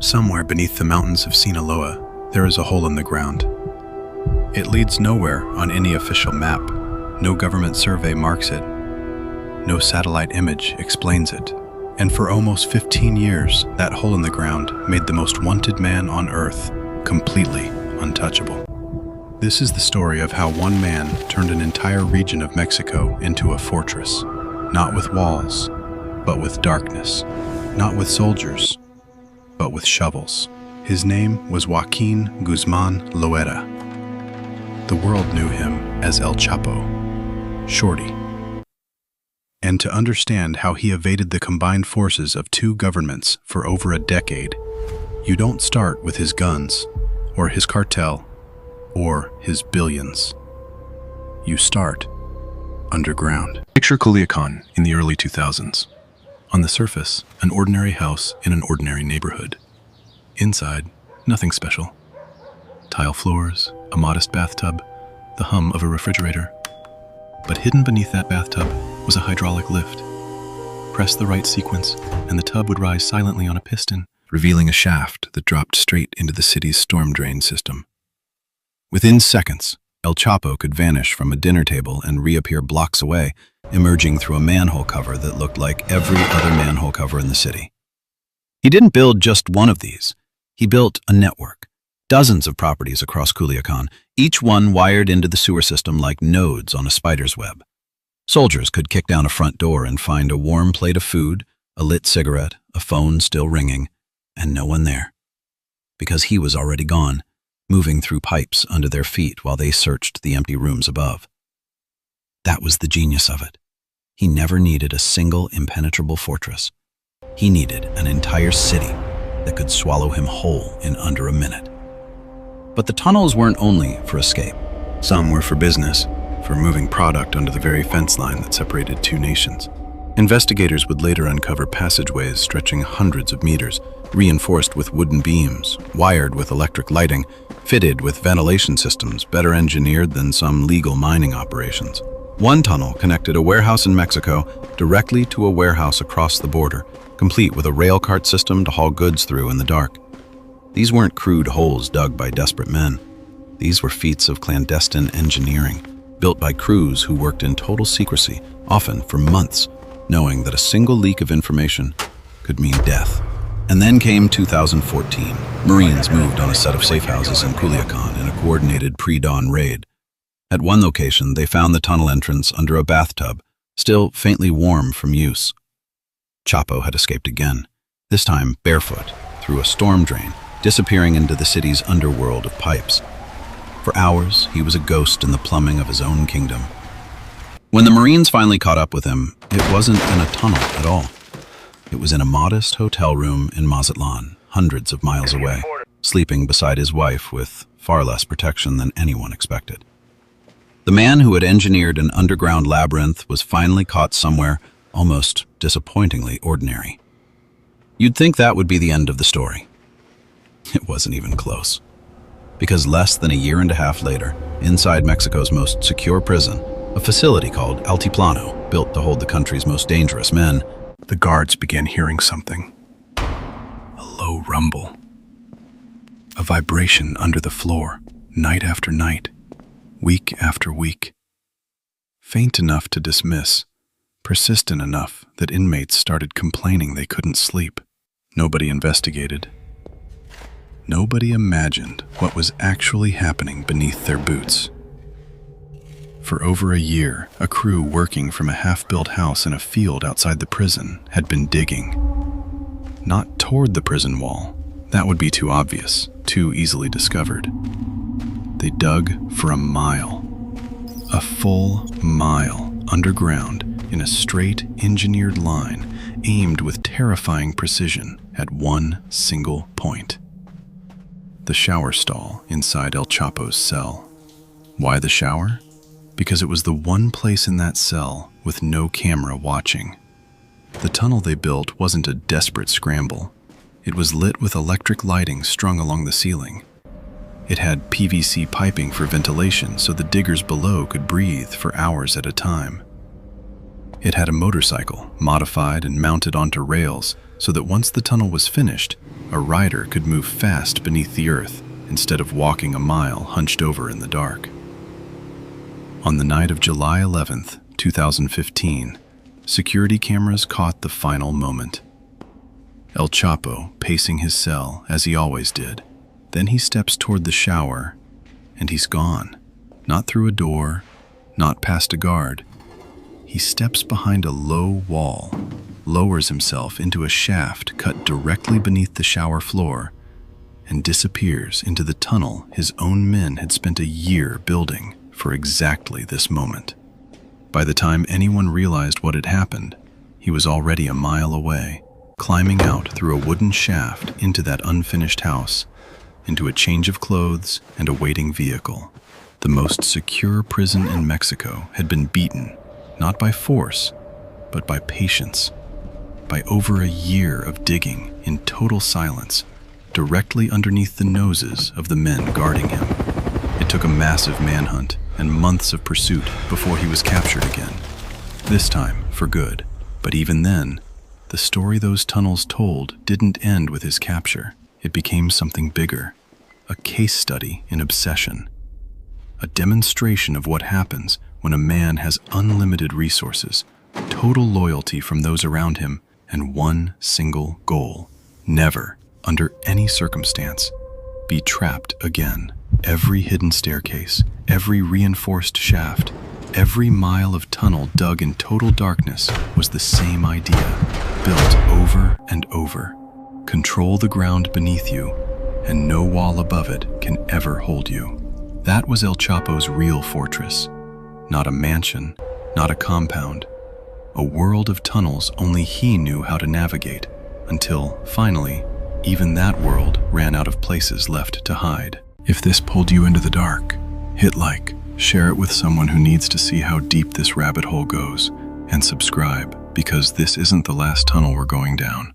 Somewhere beneath the mountains of Sinaloa, there is a hole in the ground. It leads nowhere on any official map. No government survey marks it. No satellite image explains it. And for almost 15 years, that hole in the ground made the most wanted man on Earth completely untouchable. This is the story of how one man turned an entire region of Mexico into a fortress. Not with walls, but with darkness. Not with soldiers, but with shovels. His name was Joaquín Guzmán Loera. The world knew him as El Chapo, Shorty. And to understand how he evaded the combined forces of two governments for over a decade, you don't start with his guns, or his cartel, or his billions. You start underground. Picture Culiacán in the early 2000s. On the surface, an ordinary house in an ordinary neighborhood. Inside, nothing special. Tile floors, a modest bathtub, the hum of a refrigerator. But hidden beneath that bathtub was a hydraulic lift. Press the right sequence, and the tub would rise silently on a piston, revealing a shaft that dropped straight into the city's storm drain system. Within seconds, El Chapo could vanish from a dinner table and reappear blocks away, emerging through a manhole cover that looked like every other manhole cover in the city. He didn't build just one of these. He built a network. Dozens of properties across Culiacán, each one wired into the sewer system like nodes on a spider's web. Soldiers could kick down a front door and find a warm plate of food, a lit cigarette, a phone still ringing, and no one there. Because he was already gone, moving through pipes under their feet while they searched the empty rooms above. That was the genius of it. He never needed a single impenetrable fortress. He needed an entire city that could swallow him whole in under a minute. But the tunnels weren't only for escape. Some were for business, for moving product under the very fence line that separated two nations. Investigators would later uncover passageways stretching hundreds of meters, reinforced with wooden beams, wired with electric lighting, fitted with ventilation systems better engineered than some legal mining operations. One tunnel connected a warehouse in Mexico directly to a warehouse across the border, complete with a rail cart system to haul goods through in the dark. These weren't crude holes dug by desperate men. These were feats of clandestine engineering, built by crews who worked in total secrecy, often for months, knowing that a single leak of information could mean death. And then came 2014. Marines moved on a set of safe houses in Culiacán in a coordinated pre-dawn raid. At one location, they found the tunnel entrance under a bathtub, still faintly warm from use. Chapo had escaped again, this time barefoot, through a storm drain, disappearing into the city's underworld of pipes. For hours, he was a ghost in the plumbing of his own kingdom. When the Marines finally caught up with him, it wasn't in a tunnel at all. It was in a modest hotel room in Mazatlan, hundreds of miles away, sleeping beside his wife with far less protection than anyone expected. The man who had engineered an underground labyrinth was finally caught somewhere almost disappointingly ordinary. You'd think that would be the end of the story. It wasn't even close. Because less than a year and a half later, inside Mexico's most secure prison, a facility called Altiplano, built to hold the country's most dangerous men, the guards began hearing something. A low rumble. A vibration under the floor, night after night, week after week. Faint enough to dismiss, persistent enough that inmates started complaining they couldn't sleep. Nobody investigated. Nobody imagined what was actually happening beneath their boots. For over a year, a crew working from a half-built house in a field outside the prison had been digging. Not toward the prison wall. That would be too obvious, too easily discovered. They dug for a mile. A full mile underground in a straight, engineered line, aimed with terrifying precision at one single point. The shower stall inside El Chapo's cell. Why the shower? Because it was the one place in that cell with no camera watching. The tunnel they built wasn't a desperate scramble. It was lit with electric lighting strung along the ceiling. It had PVC piping for ventilation so the diggers below could breathe for hours at a time. It had a motorcycle, modified and mounted onto rails so that once the tunnel was finished, a rider could move fast beneath the earth instead of walking a mile hunched over in the dark. On the night of July 11th, 2015, security cameras caught the final moment. El Chapo pacing his cell as he always did. Then he steps toward the shower, and he's gone. Not through a door, not past a guard. He steps behind a low wall, lowers himself into a shaft cut directly beneath the shower floor, and disappears into the tunnel his own men had spent a year building for exactly this moment. By the time anyone realized what had happened, he was already a mile away, climbing out through a wooden shaft into that unfinished house, into a change of clothes and a waiting vehicle. The most secure prison in Mexico had been beaten, not by force, but by patience, by over a year of digging in total silence, directly underneath the noses of the men guarding him. It took a massive manhunt and months of pursuit before he was captured again, this time for good. But even then, the story those tunnels told didn't end with his capture. It became something bigger, a case study in obsession, a demonstration of what happens when a man has unlimited resources, total loyalty from those around him, and one single goal: never, under any circumstance, be trapped again. Every hidden staircase, every reinforced shaft, every mile of tunnel dug in total darkness was the same idea, built over and over. Control the ground beneath you, and no wall above it can ever hold you. That was El Chapo's real fortress. Not a mansion, not a compound. A world of tunnels only he knew how to navigate, until, finally, even that world ran out of places left to hide. If this pulled you into the dark, hit like, share it with someone who needs to see how deep this rabbit hole goes, and subscribe, because this isn't the last tunnel we're going down.